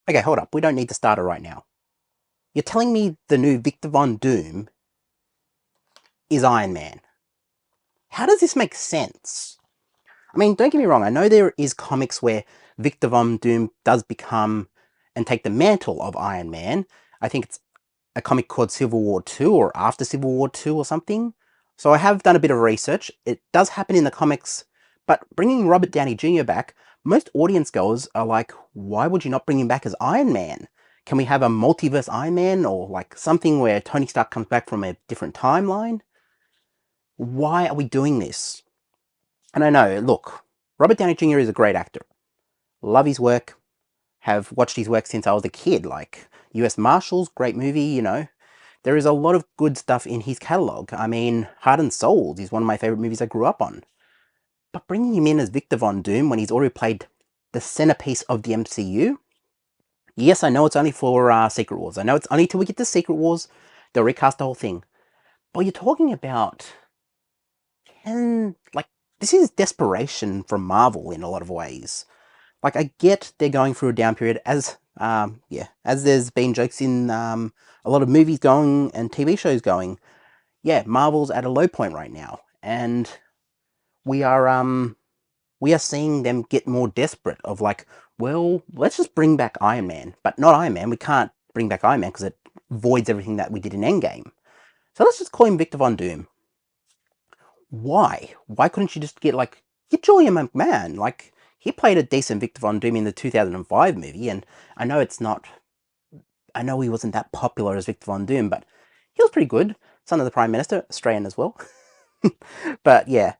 Okay, hold up. We don't need the starter right now. You're telling me the new Victor Von Doom is Iron Man. How does this make sense? I mean, don't get me wrong. I know there is comics where Victor Von Doom does become and take the mantle of Iron Man. I think it's a comic called Civil War 2 or After Civil War 2 or something. So I have done a bit of research. It does happen in the comics, but bringing Robert Downey Jr. back, most audience goers are like, why would you not bring him back as Iron Man? Can we have a multiverse Iron Man or like something where Tony Stark comes back from a different timeline? Why are we doing this? And I know, look, Robert Downey Jr. is a great actor. Love his work. Have watched his work since I was a kid. Like U.S. Marshals, great movie, There is a lot of good stuff in his catalogue. I mean, Heart and Souls is one of my favourite movies I grew up on. But bringing him in as Victor Von Doom when he's already played the centerpiece of the MCU, yes, I know it's only for Secret Wars. I know it's only till we get to Secret Wars, they'll recast the whole thing. But you're talking about, like, this is desperation from Marvel in a lot of ways. Like, I get they're going through a down period, as there's been jokes in a lot of movies going and TV shows going. Yeah, Marvel's at a low point right now, and we are um we are seeing them get more desperate. Of like, well, let's just bring back Iron Man, but not Iron Man. We can't bring back Iron Man because it voids everything that we did in Endgame. So let's just call him Victor Von Doom. Why? Why couldn't you just get Julian McMahon? Like, he played a decent Victor Von Doom in the 2005 movie, and I know it's not. I know he wasn't that popular as Victor Von Doom, but he was pretty good. Son of the Prime Minister, Australian as well. But yeah,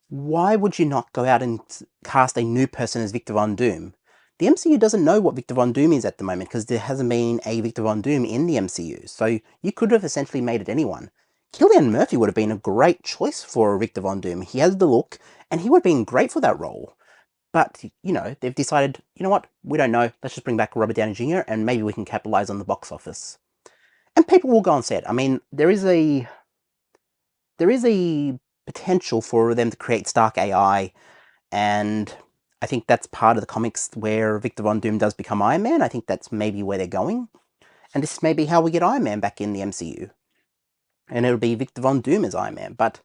why would you not go out and cast a new person as Victor Von Doom? The MCU doesn't know what Victor Von Doom is at the moment because there hasn't been a Victor Von Doom in the MCU. So you could have essentially made it anyone. Cillian Murphy would have been a great choice for Victor Von Doom. He has the look, and he would have been great for that role. But, they've decided, you know what, we don't know, let's just bring back Robert Downey Jr. and maybe we can capitalize on the box office. And people will go and say it. I mean, there is a potential for them to create Stark AI, and I think that's part of the comics where Victor Von Doom does become Iron Man. I think that's maybe where they're going. And this may be how we get Iron Man back in the MCU. And it'll be Victor Von Doom as Iron Man. But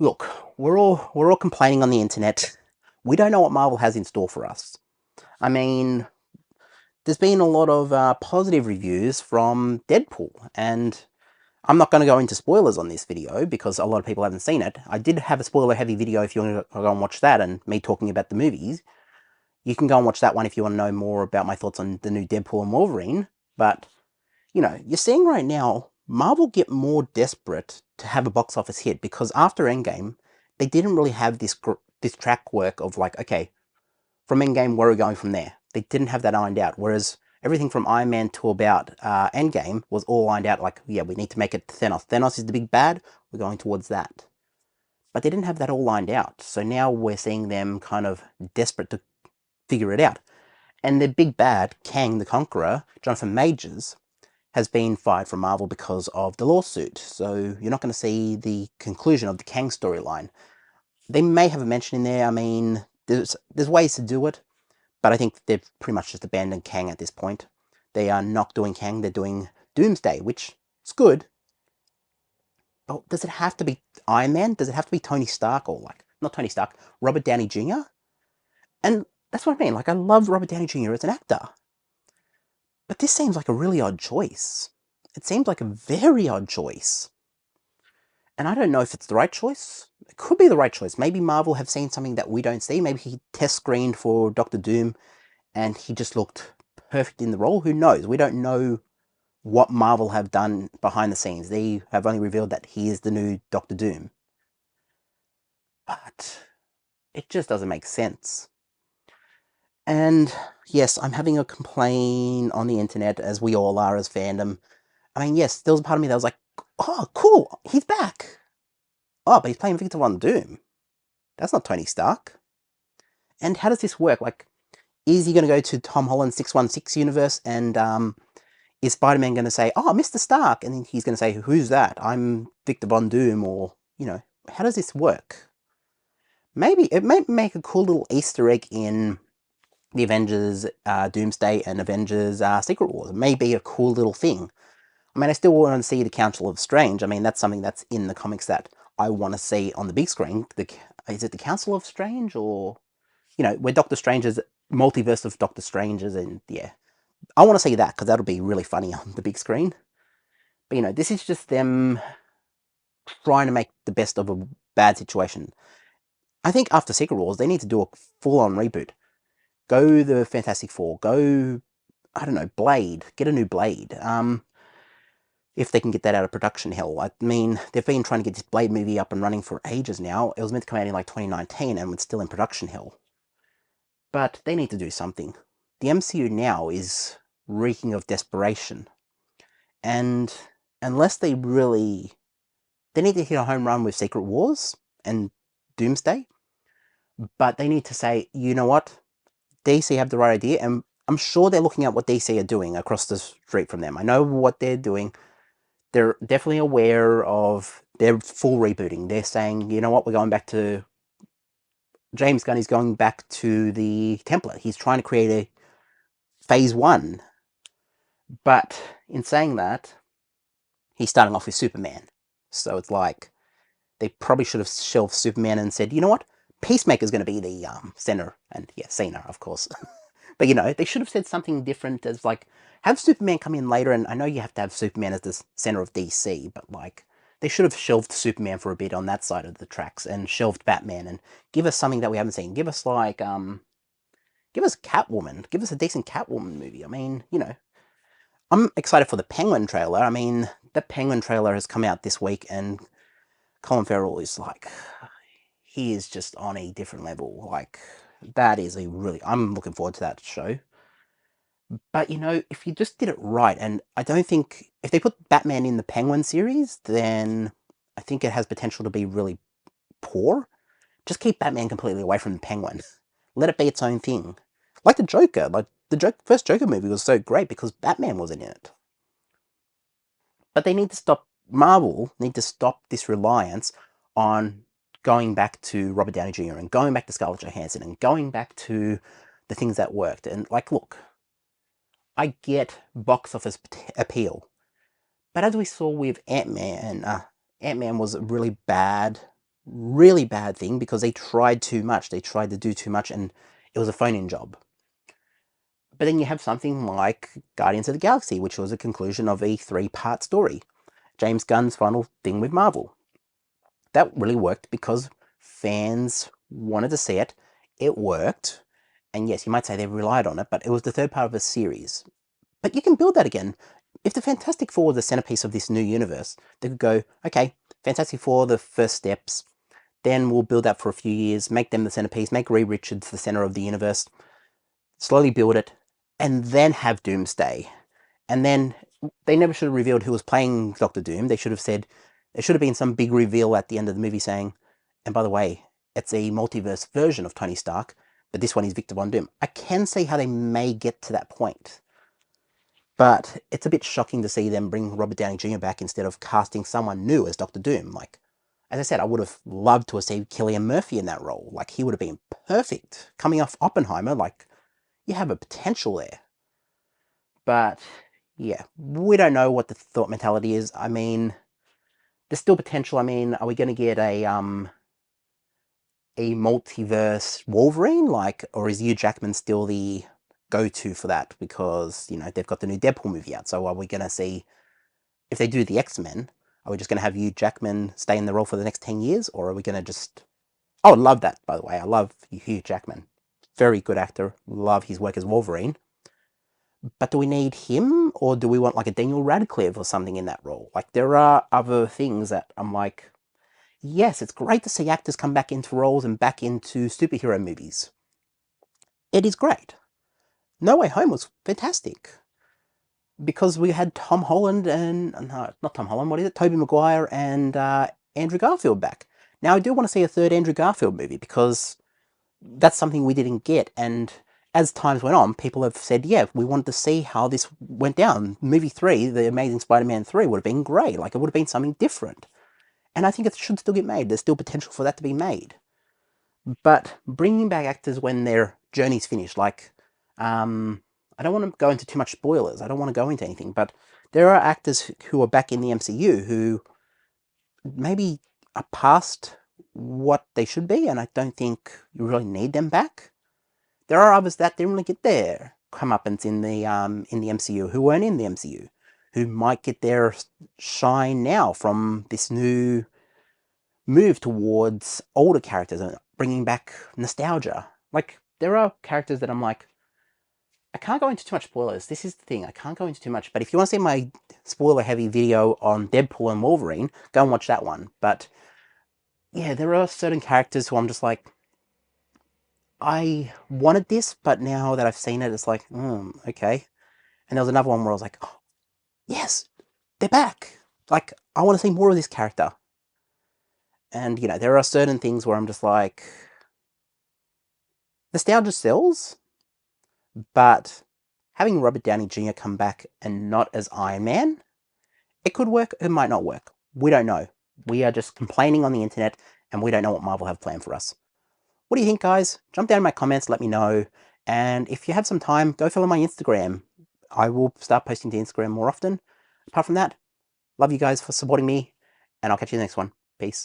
look, we're all complaining on the internet. We don't know what Marvel has in store for us. I mean, there's been a lot of positive reviews from Deadpool, and I'm not going to go into spoilers on this video because a lot of people haven't seen it. I did have a spoiler-heavy video if you want to go and watch that, and me talking about the movies. You can go and watch that one if you want to know more about my thoughts on the new Deadpool and Wolverine. But, you're seeing right now, Marvel get more desperate to have a box office hit because after Endgame, they didn't really have this track work of like, okay, from Endgame, where are we going from there? They didn't have that ironed out. Whereas everything from Iron Man to about Endgame was all lined out like, yeah, we need to make it Thanos. Thanos is the big bad. We're going towards that. But they didn't have that all lined out. So now we're seeing them kind of desperate to figure it out. And the big bad, Kang the Conqueror, Jonathan Majors, has been fired from Marvel because of the lawsuit. So you're not going to see the conclusion of the Kang storyline. They may have a mention in there. I mean, there's ways to do it, but I think they've pretty much just abandoned Kang at this point. They are not doing Kang, they're doing Doomsday, which is good. But does it have to be Iron Man? Does it have to be Tony Stark or not Tony Stark, Robert Downey Jr.? And that's what I mean. Like, I love Robert Downey Jr. as an actor. But this seems like a really odd choice. It seems like a very odd choice. And I don't know if it's the right choice. It could be the right choice. Maybe Marvel have seen something that we don't see. Maybe he test screened for Doctor Doom and he just looked perfect in the role. Who knows? We don't know what Marvel have done behind the scenes. They have only revealed that he is the new Doctor Doom. But it just doesn't make sense. And yes, I'm having a complaint on the internet, as we all are as fandom. I mean, yes, there was a part of me that was like, oh, cool, he's back. Oh, but he's playing Victor Von Doom. That's not Tony Stark. And how does this work? Like, is he going to go to Tom Holland's 616 universe and is Spider-Man going to say, oh, Mr. Stark? And then he's going to say, who's that? I'm Victor Von Doom, or, how does this work? Maybe it might make a cool little Easter egg in the Avengers Doomsday and Avengers Secret Wars. It may be a cool little thing. I mean, I still want to see the Council of Strange. I mean, that's something that's in the comics that I want to see on the big screen. Is it the Council of Strange, or where Doctor Strange is multiverse of Doctor Stranges, and yeah, I want to see that because that'll be really funny on the big screen. But this is just them trying to make the best of a bad situation. I think after Secret Wars, they need to do a full-on reboot. Go the Fantastic Four. Go, I don't know, Blade. Get a new Blade. If they can get that out of production hell. I mean, they've been trying to get this Blade movie up and running for ages now. It was meant to come out in like 2019 and it's still in production hell. But they need to do something. The MCU now is reeking of desperation. And unless they need to hit a home run with Secret Wars and Doomsday, but they need to say, you know what, DC have the right idea, and I'm sure they're looking at what DC are doing across the street from them. I know what they're doing. They're definitely aware of their full rebooting. They're saying, you know what, we're going back to... James Gunn is going back to the template. He's trying to create a phase 1. But in saying that, he's starting off with Superman. So it's like, they probably should have shelved Superman and said, you know what, Peacemaker's going to be the center. And yeah, Cena, of course. But they should have said something different, as like, have Superman come in later, and I know you have to have Superman as the center of DC, but like, they should have shelved Superman for a bit on that side of the tracks, and shelved Batman, and give us something that we haven't seen. Give us like, give us Catwoman. Give us a decent Catwoman movie. I mean, I'm excited for the Penguin trailer. I mean, the Penguin trailer has come out this week, and Colin Farrell is like, he is just on a different level. Like, that is I'm looking forward to that show. But, if you just did it right, and I don't think, if they put Batman in the Penguin series, then I think it has potential to be really poor. Just keep Batman completely away from the Penguin. Let it be its own thing. Like the Joker. Like, the first Joker movie was so great because Batman wasn't in it. But Marvel need to stop this reliance on going back to Robert Downey Jr. and going back to Scarlett Johansson and going back to the things that worked. And like, look, I get box office appeal, but as we saw with Ant-Man, Ant-Man was a really bad thing because they tried too much. They tried to do too much, and it was a phone-in job. But then you have something like Guardians of the Galaxy, which was a conclusion of a 3-part story. James Gunn's final thing with Marvel. That really worked because fans wanted to see it. It worked. And yes, you might say they relied on it, but it was the 3rd part of a series. But you can build that again. If the Fantastic Four were the centerpiece of this new universe, they could go, okay, Fantastic Four, the first steps, then we'll build that for a few years, make them the centerpiece, make Reed Richards the center of the universe, slowly build it, and then have Doomsday. And then they never should have revealed who was playing Doctor Doom. They should have said, there should have been some big reveal at the end of the movie saying, and by the way, it's a multiverse version of Tony Stark, but this one is Victor Von Doom. I can see how they may get to that point. But it's a bit shocking to see them bring Robert Downey Jr. back instead of casting someone new as Doctor Doom. Like, as I said, I would have loved to have seen Cillian Murphy in that role. Like, he would have been perfect. Coming off Oppenheimer, like, you have a potential there. But, yeah, we don't know what the thought mentality is. I mean, there's still potential. I mean, are we going to get a multiverse Wolverine? Like, or is Hugh Jackman still the go-to for that? Because, they've got the new Deadpool movie out. So are we going to see, if they do the X-Men, are we just going to have Hugh Jackman stay in the role for the next 10 years? Or are we going to just... I would love that, by the way. I love Hugh Jackman. Very good actor. Love his work as Wolverine. But do we need him? Or do we want like a Daniel Radcliffe or something in that role? Like, there are other things that I'm like, yes, it's great to see actors come back into roles and back into superhero movies. It is great. No Way Home was fantastic. Because we had Tom Holland and... No, not Tom Holland, what is it? Tobey Maguire and Andrew Garfield back. Now, I do want to see a 3rd Andrew Garfield movie because that's something we didn't get. And as times went on, people have said, yeah, we wanted to see how this went down. Movie 3, The Amazing Spider-Man 3, would have been great. Like, it would have been something different. And I think it should still get made. There's still potential for that to be made. But bringing back actors when their journey's finished, like I don't want to go into too much spoilers. I don't want to go into anything, but there are actors who are back in the MCU who maybe are past what they should be, and I don't think you really need them back. There are others that didn't really get their comeuppance in the MCU who weren't in the MCU, who might get their shine now from this new move towards older characters and bringing back nostalgia. Like, there are characters that I'm like, I can't go into too much spoilers. This is the thing, I can't go into too much. But if you want to see my spoiler-heavy video on Deadpool and Wolverine, go and watch that one. But yeah, there are certain characters who I'm just like, I wanted this, but now that I've seen it, it's like, okay. And there was another one where I was like, oh, yes, they're back. Like, I want to see more of this character. And, you know, there are certain things where I'm just like, nostalgia sells, but having Robert Downey Jr. come back and not as Iron Man, it could work, it might not work. We don't know. We are just complaining on the internet, and we don't know what Marvel have planned for us. What do you think, guys? Jump down in my comments, let me know. And if you have some time, go follow my Instagram. I will start posting to Instagram more often. Apart from that, love you guys for supporting me, and I'll catch you in the next one. Peace.